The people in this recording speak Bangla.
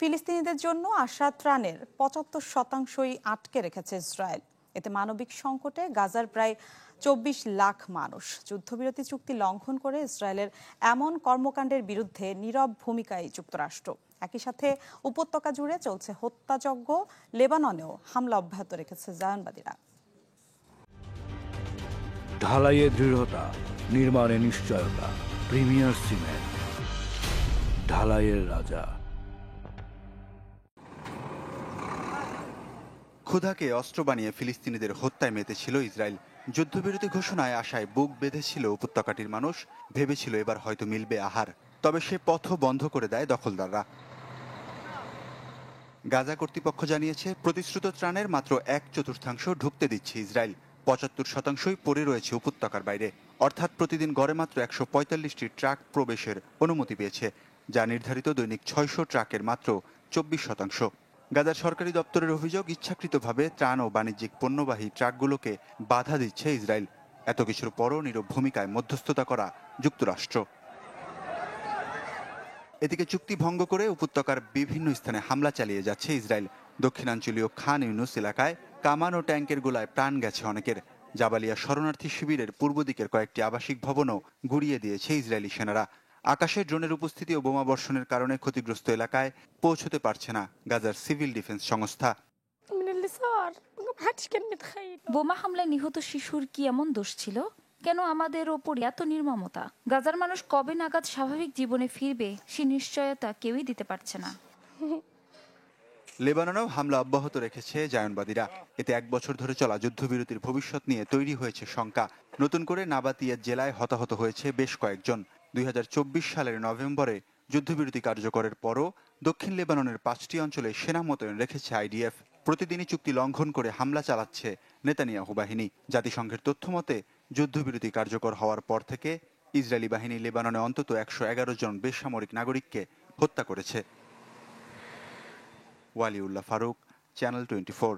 ফিলিস্তিনিদের জন্য আসা ত্রাণের ৭৫%ই আটকে রেখেছে ইসরায়েল। এতে মানবিক সংকটে গাজার প্রায় ২৪ লাখ মানুষ। যুদ্ধবিরতি চুক্তি লঙ্ঘন করে ইসরায়েলের এমন কর্মকাণ্ডের বিরুদ্ধে নীরব ভূমিকায় যুক্তরাষ্ট্র। একই সাথে উপত্যকা জুড়ে চলছে হত্যাযজ্ঞ। লেবাননেও হামলা অব্যাহত রেখেছে জায়নবাদীরা। ঢালাইয়ে দৃঢ়তা, নির্মাণে নিশ্চয়তা। প্রিমিয়ার সিমেন্ট, ঢালাইয়ের রাজা। ক্ষুধাকে অস্ত্র বানিয়ে ফিলিস্তিনিদের হত্যায় মেতেছিল ইসরায়েল। যুদ্ধবিরতি ঘোষণায় আশায় বুক বেঁধেছিল উপত্যকাটির মানুষ। ভেবেছিল এবার হয়তো মিলবে আহার। তবে সে পথও বন্ধ করে দেয় দখলদাররা। গাজা কর্তৃপক্ষ জানিয়েছে, প্রতিশ্রুত ত্রাণের মাত্র ১/৪ ঢুকতে দিচ্ছে ইসরায়েল। ৭৫%ই পড়ে রয়েছে উপত্যকার বাইরে। অর্থাৎ প্রতিদিন গড়ে মাত্র ১৪৫টি ট্রাক প্রবেশের অনুমতি পেয়েছে, যা নির্ধারিত দৈনিক ৬০০ ট্রাকের মাত্র ২৪%। গাজার সরকারি দপ্তরের অভিযোগ, ইচ্ছাকৃতভাবে ত্রাণ ও বাণিজ্যিক পণ্যবাহী ট্রাকগুলোকে বাধা দিচ্ছে ইসরায়েল। এত কিছুর পরও নীরব ভূমিকায় মধ্যস্থতা করা যুক্তরাষ্ট্র। এদিকে চুক্তি ভঙ্গ করে উপত্যকার বিভিন্ন স্থানে হামলা চালিয়ে যাচ্ছে ইসরায়েল। দক্ষিণাঞ্চলীয় খান ইউনুস এলাকায় কামান ও ট্যাঙ্কের গোলায় প্রাণ গেছে অনেকের। জাবালিয়া শরণার্থী শিবিরের পূর্ব দিকের কয়েকটি আবাসিক ভবনও গুঁড়িয়ে দিয়েছে ইসরায়েলি সেনারা। আকাশে ড্রোনের উপস্থিতি ও বোমা বর্ষণের কারণে ক্ষতিগ্রস্ত এলাকায় পৌঁছতে পারছে না গাজার সিভিল ডিফেন্স সংস্থা। বোমা হামলায় নিহত শিশুর কি এমন দোষ ছিল? কেন আমাদের ওপর এত নির্মমতা? গাজার মানুষ কবে নাগাদ স্বাভাবিক জীবনে ফিরবে সে নিশ্চয়তা কেউই দিতে পারছে না। লেবাননেও হামলা অব্যাহত রেখেছে জায়নবাদীরা। এতে ১ বছর ধরে চলা যুদ্ধবিরতির ভবিষ্যৎ নিয়ে তৈরি হয়েছে শঙ্কা। নতুন করে নাবাতিয়াত জেলায় হতাহত হয়েছে বেশ কয়েকজন। ২০২৪ সালের নভেম্বরে যুদ্ধবিরতি কার্যকরের পরও দক্ষিণ লেবাননের ৫টি অঞ্চলে সেনা মোতায়েন রেখেছে আইডিএফ। প্রতিদিনই চুক্তি লঙ্ঘন করে হামলা চালাচ্ছে নেতানিয়াহু বাহিনী। জাতিসংঘের তথ্য মতে, যুদ্ধবিরতি কার্যকর হওয়ার পর থেকে ইসরায়েলি বাহিনী লেবাননে অন্তত ১১১ জন বেসামরিক নাগরিককে হত্যা করেছে। ওয়ালিউল্লাহ ফারুক, চ্যানেল 24।